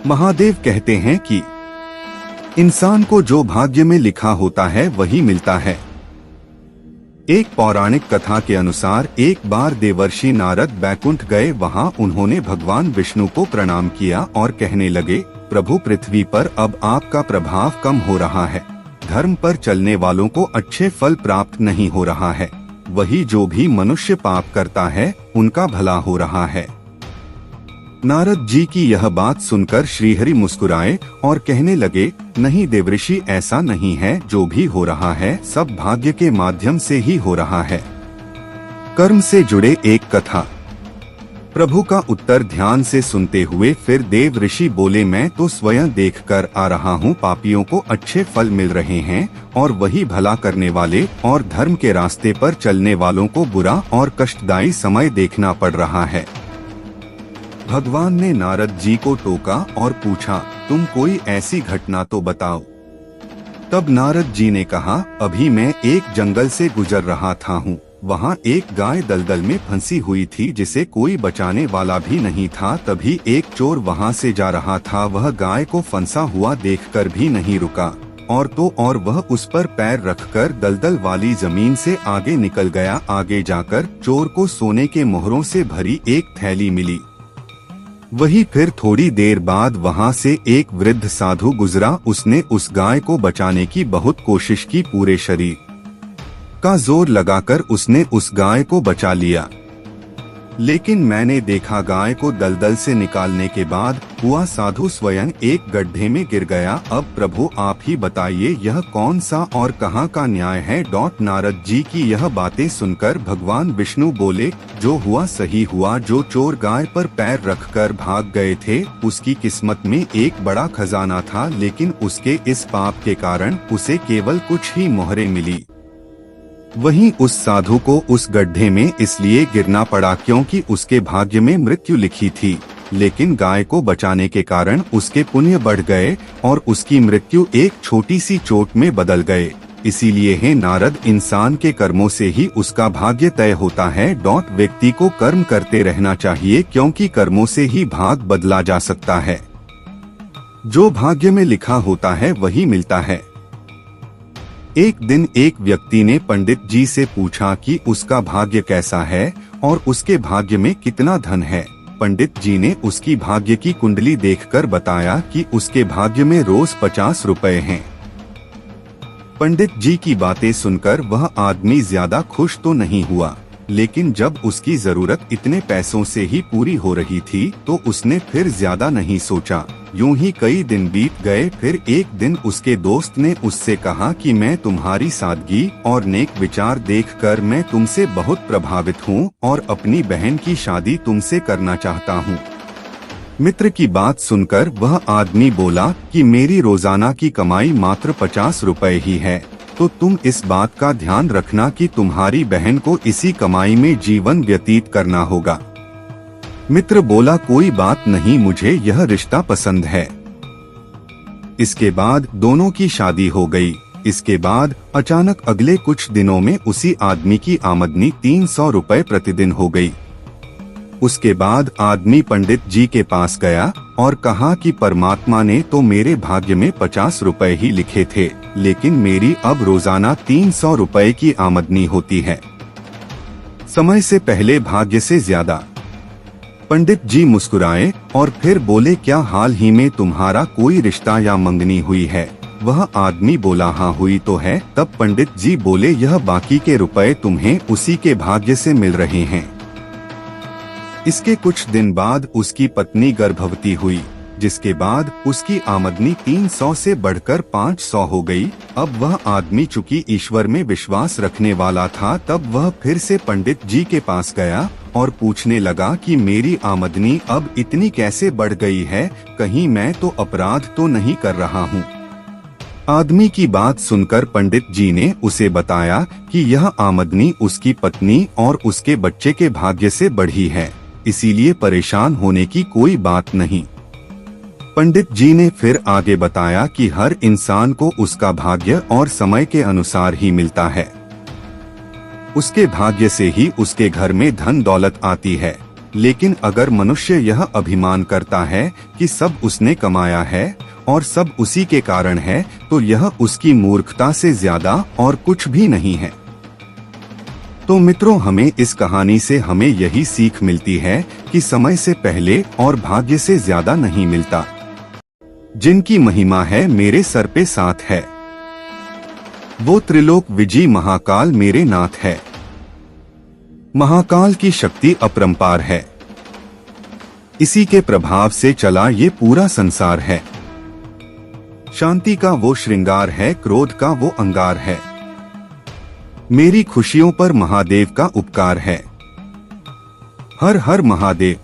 महादेव कहते हैं कि इंसान को जो भाग्य में लिखा होता है वही मिलता है। एक पौराणिक कथा के अनुसार एक बार देवर्षि नारद बैकुंठ गए। वहां उन्होंने भगवान विष्णु को प्रणाम किया और कहने लगे, प्रभु पृथ्वी पर अब आपका प्रभाव कम हो रहा है। धर्म पर चलने वालों को अच्छे फल प्राप्त नहीं हो रहा है। वही जो भी मनुष्य पाप करता है उनका भला हो रहा है। नारद जी की यह बात सुनकर श्रीहरि मुस्कुराए और कहने लगे, नहीं देवर्षि, ऐसा नहीं है। जो भी हो रहा है सब भाग्य के माध्यम से ही हो रहा है। कर्म से जुड़े एक कथा। प्रभु का उत्तर ध्यान से सुनते हुए फिर देव ऋषि बोले, मैं तो स्वयं देखकर आ रहा हूँ, पापियों को अच्छे फल मिल रहे हैं और वही भला करने वाले और धर्म के रास्ते पर चलने वालों को बुरा और कष्टदायी समय देखना पड़ रहा है। भगवान ने नारद जी को टोका और पूछा, तुम कोई ऐसी घटना तो बताओ। तब नारद जी ने कहा, अभी मैं एक जंगल से गुजर रहा था। वहाँ एक गाय दलदल में फंसी हुई थी जिसे कोई बचाने वाला भी नहीं था। तभी एक चोर वहाँ से जा रहा था। वह गाय को फंसा हुआ देखकर भी नहीं रुका और वह उस पर पैर रखकर दलदल वाली जमीन से आगे निकल गया। आगे जाकर चोर को सोने के मोहरों से भरी एक थैली मिली। वही फिर थोड़ी देर बाद वहां से एक वृद्ध साधु गुजरा। उसने उस गाय को बचाने की बहुत कोशिश की। पूरे शरीर का जोर लगाकर उसने उस गाय को बचा लिया, लेकिन मैंने देखा गाय को दलदल से निकालने के बाद हुआ साधु स्वयं एक गड्ढे में गिर गया। अब प्रभु आप ही बताइए यह कौन सा और कहाँ का न्याय है। नारद जी की यह बातें सुनकर भगवान विष्णु बोले, जो हुआ सही हुआ। जो चोर गाय पर पैर रखकर भाग गए थे उसकी किस्मत में एक बड़ा खजाना था, लेकिन उसके इस पाप के कारण उसे केवल कुछ ही मोहरें मिली। वहीं उस साधु को उस गड्ढे में इसलिए गिरना पड़ा क्योंकि उसके भाग्य में मृत्यु लिखी थी, लेकिन गाय को बचाने के कारण उसके पुण्य बढ़ गए और उसकी मृत्यु एक छोटी सी चोट में बदल गए। इसीलिए है नारद, इंसान के कर्मों से ही उसका भाग्य तय होता है। व्यक्ति को कर्म करते रहना चाहिए क्योंकि कर्मों से ही भाग बदला जा सकता है। जो भाग्य में लिखा होता है वही मिलता है। एक दिन एक व्यक्ति ने पंडित जी से पूछा कि उसका भाग्य कैसा है और उसके भाग्य में कितना धन है। पंडित जी ने उसकी भाग्य की कुंडली देखकर बताया कि उसके भाग्य में रोज 50 रुपए हैं। पंडित जी की बातें सुनकर वह आदमी ज्यादा खुश तो नहीं हुआ, लेकिन जब उसकी जरूरत इतने पैसों से ही पूरी हो रही थी तो उसने फिर ज्यादा नहीं सोचा। यूं ही कई दिन बीत गए। फिर एक दिन उसके दोस्त ने उससे कहा कि मैं तुम्हारी सादगी और नेक विचार देखकर मैं तुमसे बहुत प्रभावित हूँ और अपनी बहन की शादी तुमसे करना चाहता हूँ। मित्र की बात सुनकर वह आदमी बोला कि मेरी रोजाना की कमाई मात्र 50 रुपए ही है, तो तुम इस बात का ध्यान रखना कि तुम्हारी बहन को इसी कमाई में जीवन व्यतीत करना होगा। मित्र बोला, कोई बात नहीं, मुझे यह रिश्ता पसंद है। इसके बाद दोनों की शादी हो गई। इसके बाद अचानक अगले कुछ दिनों में उसी आदमी की आमदनी 300 रुपए प्रतिदिन हो गई। उसके बाद आदमी पंडित जी के पास गया और कहा कि परमात्मा ने तो मेरे भाग्य में 50 रुपए ही लिखे थे, लेकिन मेरी अब रोजाना 300 रुपए की आमदनी होती है, समय से पहले भाग्य से ज्यादा। पंडित जी मुस्कुराए और फिर बोले, क्या हाल ही में तुम्हारा कोई रिश्ता या मंगनी हुई है? वह आदमी बोला, हाँ हुई तो है। तब पंडित जी बोले, यह बाकी के रुपए तुम्हें उसी के भाग्य से मिल रहे हैं। इसके कुछ दिन बाद उसकी पत्नी गर्भवती हुई, जिसके बाद उसकी आमदनी 300 से बढ़कर 500 हो गई। अब वह आदमी चूंकि ईश्वर में विश्वास रखने वाला था, तब वह फिर से पंडित जी के पास गया और पूछने लगा कि मेरी आमदनी अब इतनी कैसे बढ़ गई है, कहीं मैं तो अपराध तो नहीं कर रहा हूँ। आदमी की बात सुनकर पंडित जी ने उसे बताया कि यह आमदनी उसकी पत्नी और उसके बच्चे के भाग्य से बढ़ी है, इसीलिए परेशान होने की कोई बात नहीं। पंडित जी ने फिर आगे बताया कि हर इंसान को उसका भाग्य और समय के अनुसार ही मिलता है। उसके भाग्य से ही उसके घर में धन दौलत आती है, लेकिन अगर मनुष्य यह अभिमान करता है कि सब उसने कमाया है और सब उसी के कारण है, तो यह उसकी मूर्खता से ज्यादा और कुछ भी नहीं है। तो मित्रों, हमें इस कहानी से हमें यही सीख मिलती है कि समय से पहले और भाग्य से ज्यादा नहीं मिलता। जिनकी महिमा है मेरे सर पे साथ है, वो त्रिलोक विजयी महाकाल मेरे नाथ है। महाकाल की शक्ति अपरंपार है, इसी के प्रभाव से चला ये पूरा संसार है। शांति का वो श्रृंगार है, क्रोध का वो अंगार है। मेरी खुशियों पर महादेव का उपकार है। हर हर महादेव।